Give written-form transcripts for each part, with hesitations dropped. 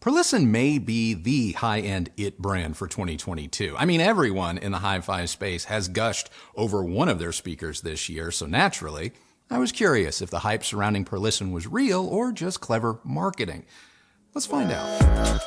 Perlisten may be the high-end IT brand for 2022. I mean, everyone in the hi-fi space has gushed over one of their speakers this year, so naturally, I was curious if the hype surrounding Perlisten was real or just clever marketing. Let's find out.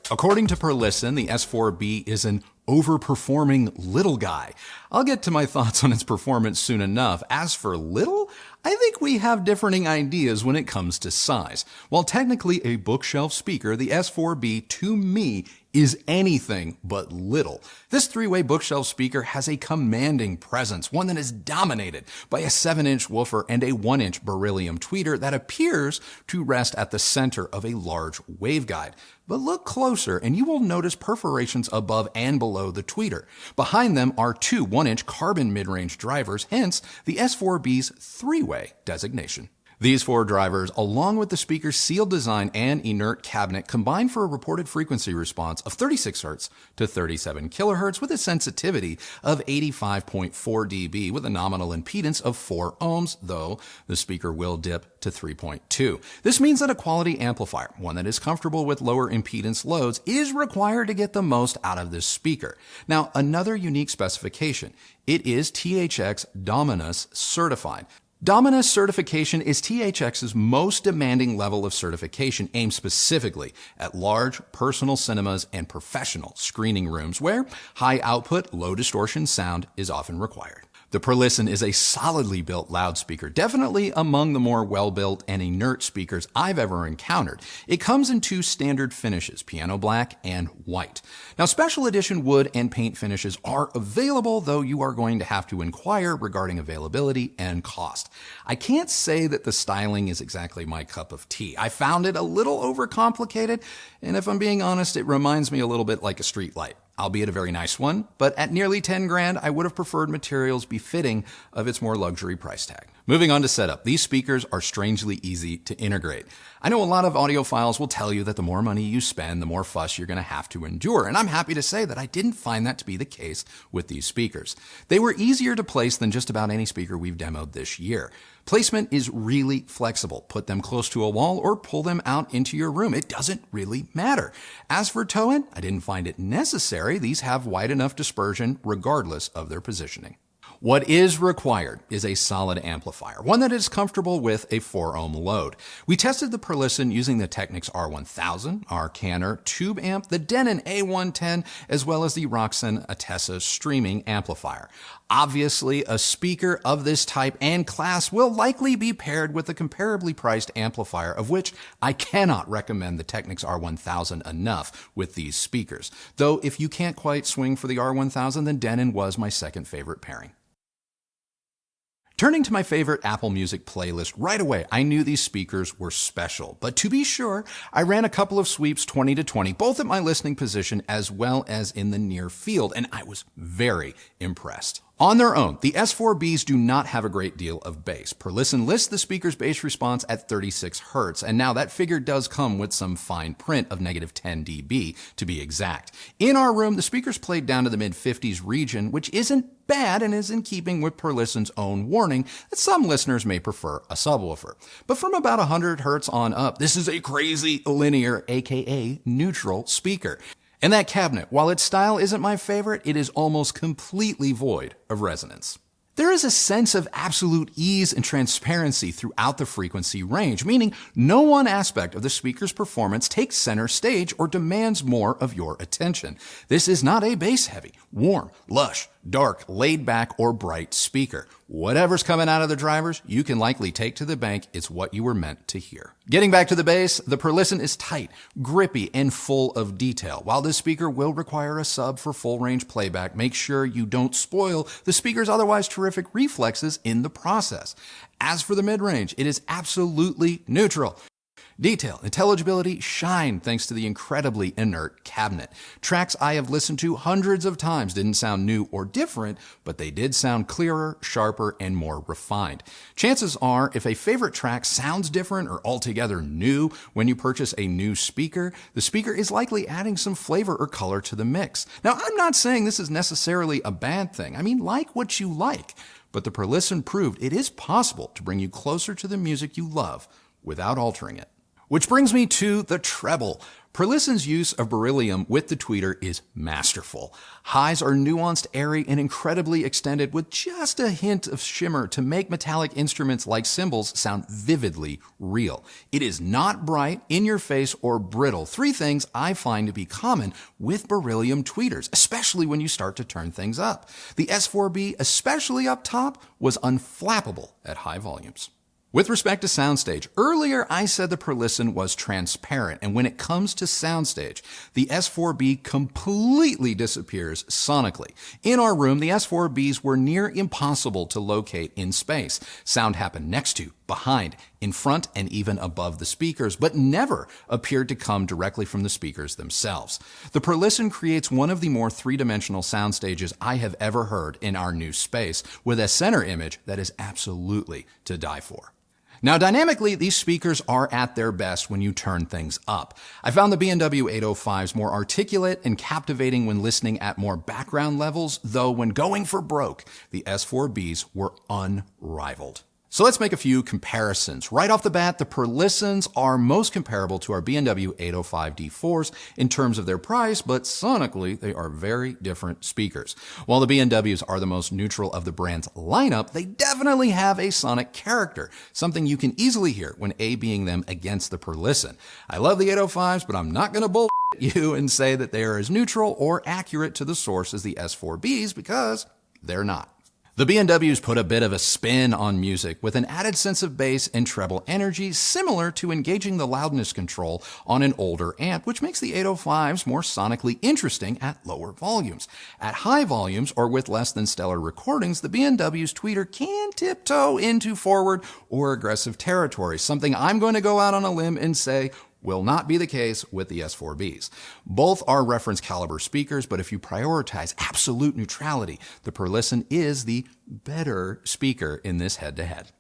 According to Perlisten, the S4B is an overperforming little guy. I'll get to my thoughts on its performance soon enough. As for little, I think we have differing ideas when it comes to size. While technically a bookshelf speaker, the S4B to me is anything but little. This three-way bookshelf speaker has a commanding presence, one that is dominated by a 7-inch woofer and a 1-inch beryllium tweeter that appears to rest at the center of a large waveguide. But look closer and you will notice perforations above and below the tweeter. Behind them are two 1-inch carbon mid-range drivers, hence the S4B's three-way designation. These four drivers, along with the speaker's sealed design and inert cabinet, combine for a reported frequency response of 36 Hz to 37 kHz with a sensitivity of 85.4 dB with a nominal impedance of 4 ohms, though the speaker will dip to 3.2. This means that a quality amplifier, one that is comfortable with lower impedance loads, is required to get the most out of this speaker. Now, another unique specification, it is THX Dominus certified. Dominus certification is THX's most demanding level of certification aimed specifically at large personal cinemas and professional screening rooms where high output, low distortion sound is often required. The Perlisten is a solidly built loudspeaker, definitely among the more well-built and inert speakers I've ever encountered. It comes in two standard finishes, piano black and white. Now, special edition wood and paint finishes are available, though you are going to have to inquire regarding availability and cost. I can't say that the styling is exactly my cup of tea. I found it a little overcomplicated, and if I'm being honest, it reminds me a little bit like a street light. Albeit a very nice one, but at nearly 10 grand, I would have preferred materials befitting of its more luxury price tag. Moving on to setup, these speakers are strangely easy to integrate. I know a lot of audiophiles will tell you that the more money you spend, the more fuss you're going to have to endure, and I'm happy to say that I didn't find that to be the case with these speakers. They were easier to place than just about any speaker we've demoed this year. Placement is really flexible. Put them close to a wall or pull them out into your room. It doesn't really matter. As for toe-in, I didn't find it necessary. These have wide enough dispersion regardless of their positioning. What is required is a solid amplifier, one that is comfortable with a 4 ohm load. We tested the Perlisten using the Technics R1000, our Canor tube amp, the Denon A110, as well as the Roxen Atessa streaming amplifier. Obviously, a speaker of this type and class will likely be paired with a comparably priced amplifier, of which I cannot recommend the Technics R1000 enough with these speakers. Though if you can't quite swing for the R1000, then Denon was my second favorite pairing. Turning to my favorite Apple Music playlist right away, I knew these speakers were special. But to be sure, I ran a couple of sweeps 20 to 20, both at my listening position as well as in the near field, and I was very impressed. On their own, the S4Bs do not have a great deal of bass. Perlisten lists the speaker's bass response at 36 Hz, and now that figure does come with some fine print of -10 dB to be exact. In our room, the speakers played down to the mid-50s region, which isn't bad and is in keeping with Perlisten's own warning that some listeners may prefer a subwoofer. But from about 100 Hz on up, this is a crazy linear, aka neutral speaker. And that cabinet, while its style isn't my favorite, it is almost completely void of resonance. There is a sense of absolute ease and transparency throughout the frequency range, meaning no one aspect of the speaker's performance takes center stage or demands more of your attention. This is not a bass-heavy, warm, lush, dark, laid-back, or bright speaker. Whatever's coming out of the drivers, you can likely take to the bank. It's what you were meant to hear. Getting back to the bass, the Perlisten is tight, grippy, and full of detail. While this speaker will require a sub for full-range playback, make sure you don't spoil the speaker's otherwise terrific reflexes in the process. As for the mid-range, it is absolutely neutral. Detail, intelligibility shine thanks to the incredibly inert cabinet. Tracks I have listened to hundreds of times didn't sound new or different, but they did sound clearer, sharper, and more refined. Chances are, if a favorite track sounds different or altogether new when you purchase a new speaker, the speaker is likely adding some flavor or color to the mix. Now, I'm not saying this is necessarily a bad thing. I mean, like what you like. But the Perlisten proved it is possible to bring you closer to the music you love without altering it. Which brings me to the treble. Perlisten's use of beryllium with the tweeter is masterful. Highs are nuanced, airy, and incredibly extended with just a hint of shimmer to make metallic instruments like cymbals sound vividly real. It is not bright, in your face, or brittle. Three things I find to be common with beryllium tweeters, especially when you start to turn things up. The S4B, especially up top, was unflappable at high volumes. With respect to soundstage, earlier I said the Perlisten was transparent, and when it comes to soundstage, the S4B completely disappears sonically. In our room, the S4Bs were near impossible to locate in space. Sound happened next to, behind, in front, and even above the speakers, but never appeared to come directly from the speakers themselves. The Perlisten creates one of the more three-dimensional sound stages I have ever heard in our new space, with a center image that is absolutely to die for. Now, dynamically, these speakers are at their best when you turn things up. I found the B&W 805s more articulate and captivating when listening at more background levels, though when going for broke, the S4Bs were unrivaled. So let's make a few comparisons. Right off the bat, the Perlistens are most comparable to our B&W 805 D4s in terms of their price, but sonically, they are very different speakers. While the B&Ws are the most neutral of the brand's lineup, they definitely have a sonic character, something you can easily hear when A-Bing them against the Perlisten. I love the 805s, but I'm not going to bullshit you and say that they are as neutral or accurate to the source as the S4Bs because they're not. The B&Ws put a bit of a spin on music with an added sense of bass and treble energy similar to engaging the loudness control on an older amp, which makes the 805s more sonically interesting at lower volumes. At high volumes or with less than stellar recordings, the B&W's tweeter can tiptoe into forward or aggressive territory, something I'm going to go out on a limb and say will not be the case with the S4Bs. Both are reference caliber speakers, but if you prioritize absolute neutrality, the Perlisten is the better speaker in this head-to-head.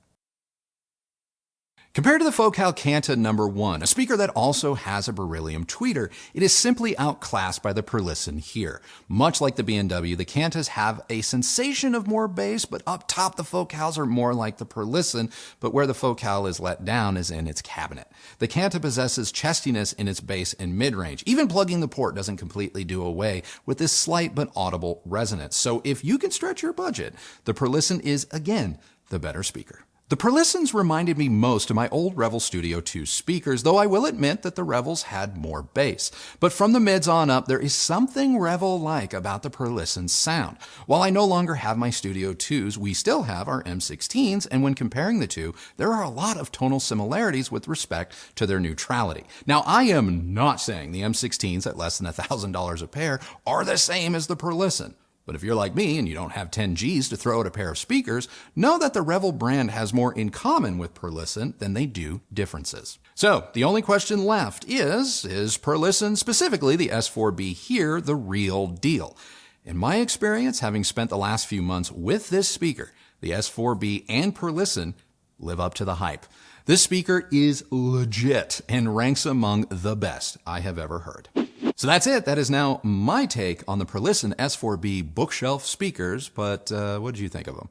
Compared to the Focal Canta No. 1, a speaker that also has a beryllium tweeter, it is simply outclassed by the Perlisten here. Much like the B&W, the Cantas have a sensation of more bass, but up top the Focals are more like the Perlisten, but where the Focal is let down is in its cabinet. The Canta possesses chestiness in its bass and mid-range. Even plugging the port doesn't completely do away with this slight but audible resonance. So if you can stretch your budget, the Perlisten is, again, the better speaker. The Perlistens reminded me most of my old Revel Studio 2 speakers, though I will admit that the Revels had more bass. But from the mids on up, there is something Revel-like about the Perlisten's sound. While I no longer have my Studio 2s, we still have our M16s, and when comparing the two, there are a lot of tonal similarities with respect to their neutrality. Now, I am not saying the M16s at less than $1,000 a pair are the same as the Perlisten. But if you're like me and you don't have 10 G's to throw at a pair of speakers, know that the Revel brand has more in common with Perlisten than they do differences. So the only question left is Perlisten, specifically the S4B here, the real deal? In my experience, having spent the last few months with this speaker, the S4B and Perlisten live up to the hype. This speaker is legit and ranks among the best I have ever heard. So that's it. That is now my take on the Perlisten S4B bookshelf speakers, but what did you think of them?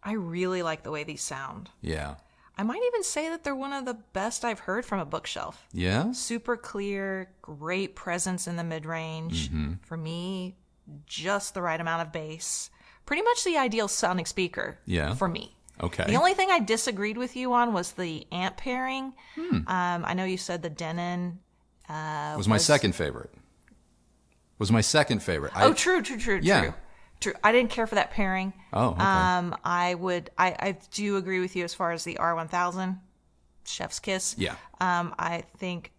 I really like the way these sound. Yeah. I might even say that they're one of the best I've heard from a bookshelf. Yeah? Super clear, great presence in the mid-range. Mm-hmm. For me, just the right amount of bass. Pretty much the ideal sounding speaker for me. Okay. The only thing I disagreed with you on was the amp pairing. I know you said the Denon was my second favorite. True. Yeah. True. I didn't care for that pairing. Oh, okay. I do agree with you as far as the R1000, Chef's Kiss. Yeah. I think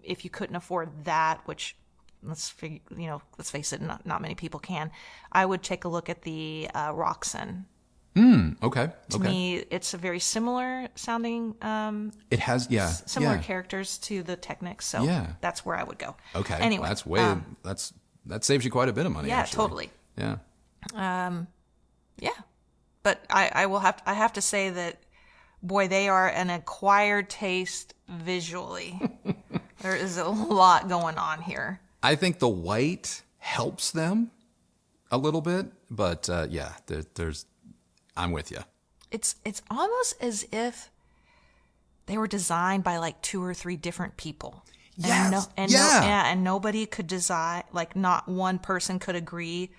if you couldn't afford that, which let's face it, not many people can, I would take a look at the Roxen. Okay. To me, it's a very similar sounding. It has, similar characters to the Technics, so that's where I would go. Okay. Anyway, that saves you quite a bit of money. Yeah, actually. totally. Yeah. But I have to say that, boy, they are an acquired taste visually. There is a lot going on here. I think the white helps them a little bit, but there's. I'm with you. It's almost as if they were designed by like 2 or 3 different people. Yes. And nobody could design, like not one person could agree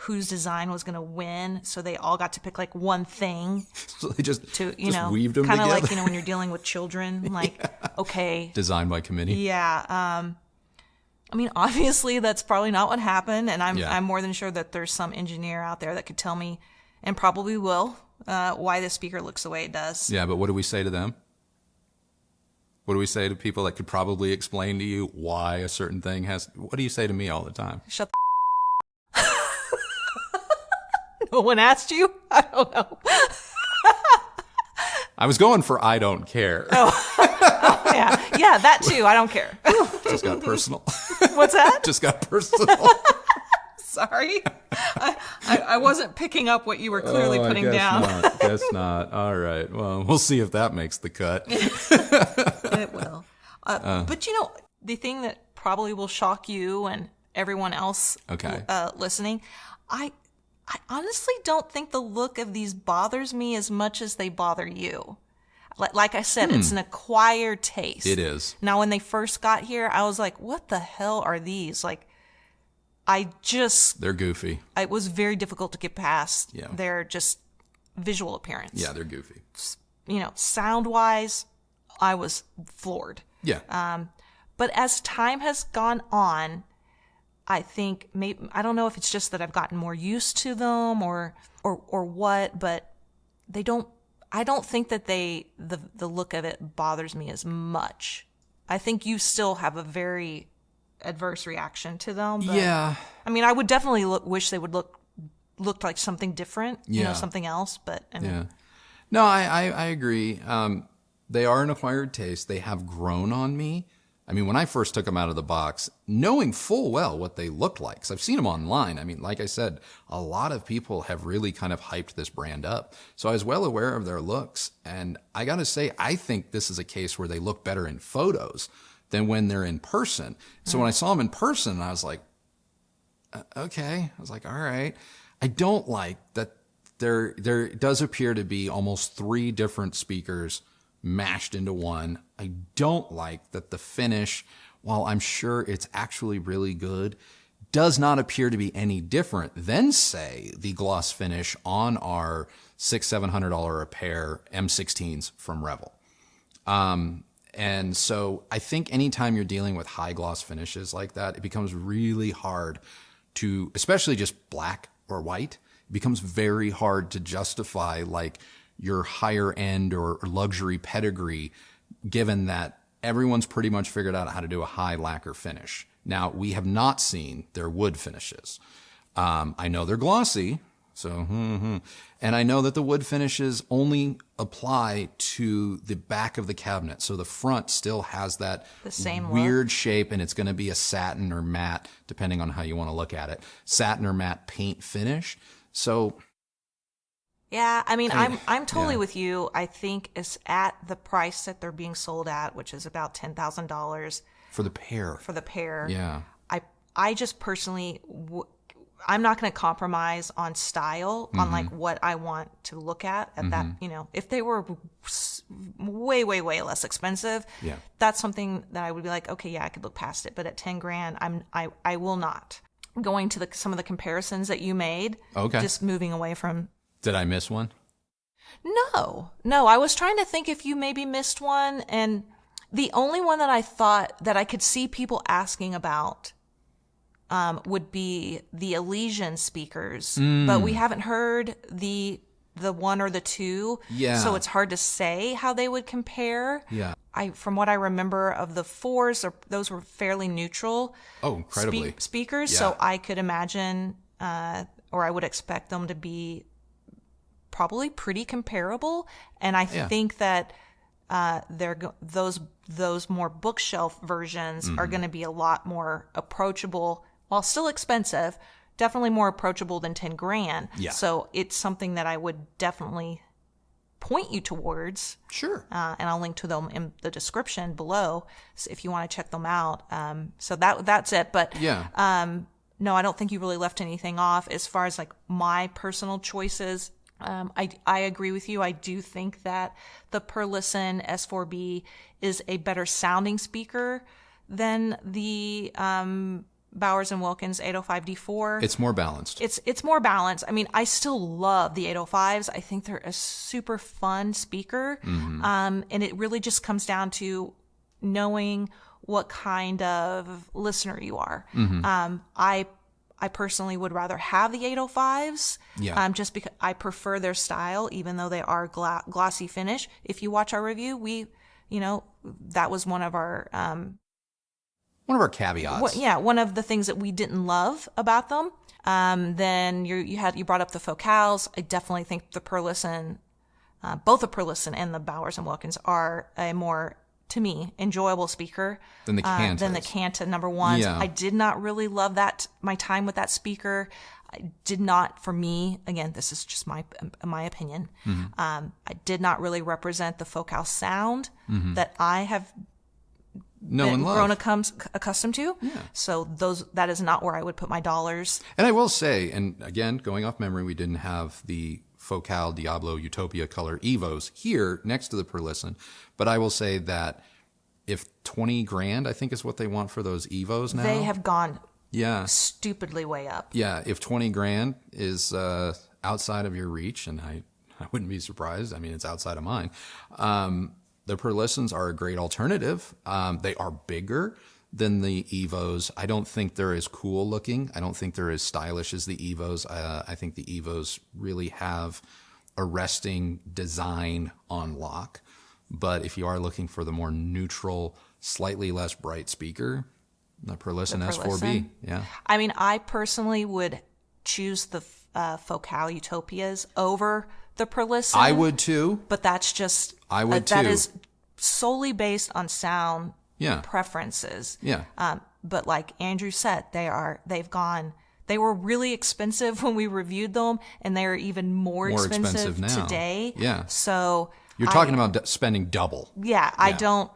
whose design was going to win. So they all got to pick like one thing. So they just weaved them kind of together. like, when you're dealing with children, like, okay. Designed by committee. Yeah. I mean, obviously that's probably not what happened. And I'm more than sure that there's some engineer out there that could tell me, and probably will, why the speaker looks the way it does. Yeah, but what do we say to them? What do we say to people that could probably explain to you why a certain thing has... What do you say to me all the time? Shut the No one asked you? I don't know. I was going for I don't care. Yeah, that too. I don't care. Just got personal. What's that? Just got personal. Sorry. I wasn't picking up what you were clearly putting down. Guess not. All right. Well, we'll see if that makes the cut. It will. But the thing that probably will shock you and everyone else listening, I honestly don't think the look of these bothers me as much as they bother you. Like I said, it's an acquired taste. It is. Now, when they first got here, I was like, what the hell are these? Like, They're goofy. It was very difficult to get past Yeah. their just visual appearance. Yeah, they're goofy. Sound-wise, I was floored. Yeah. But as time has gone on, I think I don't know if it's just that I've gotten more used to them or what, but I don't think that the look of it bothers me as much. I think you still have a very adverse reaction to them. But, yeah. I mean, I would definitely wish they would look like something different, Yeah. Something else. But I mean, Yeah. No, I agree. They are an acquired taste. They have grown on me. I mean, when I first took them out of the box, knowing full well what they looked like, because I've seen them online. I mean, like I said, a lot of people have really kind of hyped this brand up. So I was well aware of their looks. And I got to say, I think this is a case where they look better in photos than when they're in person. So when I saw them in person, I was like, okay. I was like, all right. I don't like that there does appear to be almost 3 different speakers mashed into one. I don't like that the finish, while I'm sure it's actually really good, does not appear to be any different than, say, the gloss finish on our $600-700 a pair M16s from Revel. And so I think anytime you're dealing with high gloss finishes like that, it becomes really hard to, especially just black or white, it becomes very hard to justify like your higher end or luxury pedigree, given that everyone's pretty much figured out how to do a high lacquer finish. Now, we have not seen their wood finishes. I know they're glossy, and I know that the wood finishes only apply to the back of the cabinet. So the front still has that the same weird shape, and it's going to be a satin or matte, depending on how you want to look at it, satin or matte paint finish. So yeah, I mean, I'm totally with you. I think it's at the price that they're being sold at, which is about $10,000 for the pair. For the pair, yeah. I just personally, I'm not going to compromise on style, on like what I want to look at that. If they were way, way, way less expensive, that's something that I would be like, okay, yeah, I could look past it. But at $10,000, I will not. Going to some of the comparisons that you made. Okay. Just moving away from. Did I miss one? No. I was trying to think if you maybe missed one, and the only one that I thought that I could see people asking about would be the Elysian speakers, but we haven't heard the one or the two, so it's hard to say how they would compare. Yeah, from what I remember of the 4s, those were fairly neutral. Oh, incredibly speakers. Yeah. So I could imagine, or I would expect them to be probably pretty comparable, and I think that those more bookshelf versions are going to be a lot more approachable, while still expensive. Definitely more approachable than $10,000. Yeah. So it's something that I would definitely point you towards. Sure. And I'll link to them in the description below, so if you want to check them out. So that's it. But no, I don't think you really left anything off. As far as like my personal choices, I agree with you. I do think that the Perlisten S4B is a better sounding speaker than the Bowers and Wilkins 805D4. It's more balanced. It's more balanced. I mean, I still love the 805s. I think they're a super fun speaker. And it really just comes down to knowing what kind of listener you are. I personally would rather have the 805s, just because I prefer their style, even though they are glossy finish. If you watch our review, that was one of our caveats. One of the things that we didn't love about them. Then you brought up the focals. I definitely think the Perlisten, both the Perlisten and the Bowers and Wilkins are a more, to me, enjoyable speaker than the Canta number ones. Yeah. I did not really love my time with that speaker. I did not, for me, again, this is just my opinion. I did not really represent the focal sound that I have grown accustomed to. Yeah. So that is not where I would put my dollars. And I will say, and again, going off memory, we didn't have the Focal Diablo Utopia color Evos here next to the Perlisten, but I will say that if 20 grand, I think is what they want for those Evos now. They have gone stupidly way up. Yeah, if 20 grand is outside of your reach, and I wouldn't be surprised. I mean, it's outside of mine. The Perlistens are a great alternative. They are bigger than the Evos. I don't think they're as cool looking. I don't think they're as stylish as the Evos. I think the Evos really have a resting design on lock. But if you are looking for the more neutral, slightly less bright speaker, the Perlisten S4B. Yeah. I mean, I personally would choose the Focal Utopias over the Perlisten. I would too. But that's just that is solely based on sound preferences. Yeah. But like Andrew said, they were really expensive when we reviewed them, and they are even more expensive now. Today. Yeah. So you're talking about spending double. Yeah. I don't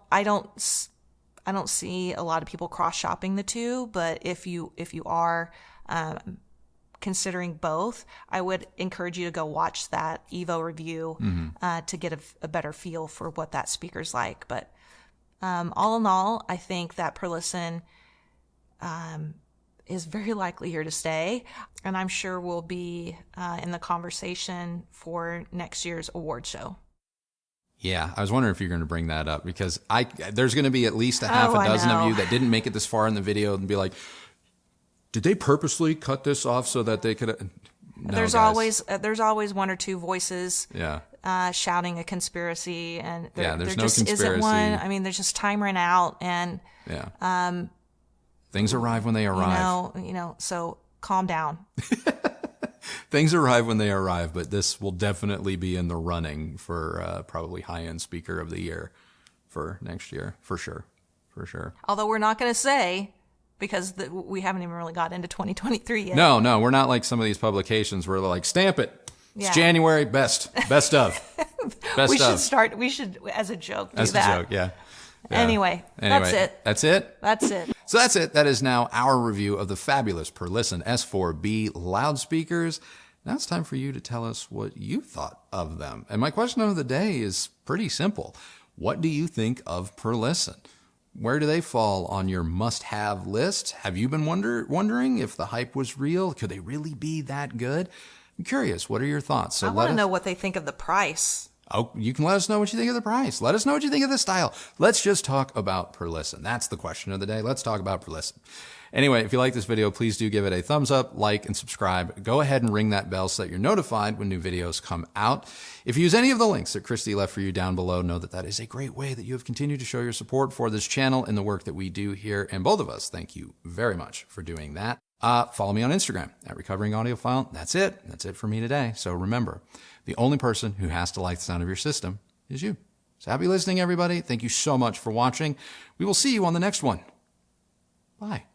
see a lot of people cross shopping the two, but if you are considering both, I would encourage you to go watch that Evo review to get a better feel for what that speaker's like. But all in all, I think that Perlisten is very likely here to stay, and I'm sure we'll be in the conversation for next year's award show. Yeah, I was wondering if you're going to bring that up, because there's going to be at least a half a dozen of you that didn't make it this far in the video and be like, did they purposely cut this off so that they could? No, there's always one or two voices shouting a conspiracy, and there no just conspiracy. Isn't one. I mean, there's just time ran out, and things arrive when they arrive. So calm down. Things arrive when they arrive, but this will definitely be in the running for probably high-end speaker of the year for next year, for sure. Although we're not going to say, because we haven't even really got into 2023 yet. No, we're not like some of these publications where they're like, stamp it. It's January, best of. We should, as a joke, do that. As a joke, yeah. Anyway, that's it. That's it? That's it. So that's it. That is now our review of the fabulous Perlisten S4B loudspeakers. Now it's time for you to tell us what you thought of them. And my question of the day is pretty simple. What do you think of Perlisten? Where do they fall on your must-have list? Have you been wondering if the hype was real? Could they really be that good? I'm curious. What are your thoughts? So I want to know what they think of the price. Oh, you can let us know what you think of the price. Let us know what you think of the style. Let's just talk about Perlisten. That's the question of the day. Let's talk about Perlisten. Anyway, if you like this video, please do give it a thumbs up, like, and subscribe. Go ahead and ring that bell so that you're notified when new videos come out. If you use any of the links that Kristi left for you down below, know that that is a great way that you have continued to show your support for this channel and the work that we do here. And both of us, thank you very much for doing that. Follow me on Instagram at Recovering Audiophile. That's it. That's it for me today. So remember, the only person who has to like the sound of your system is you. So happy listening, everybody. Thank you so much for watching. We will see you on the next one. Bye.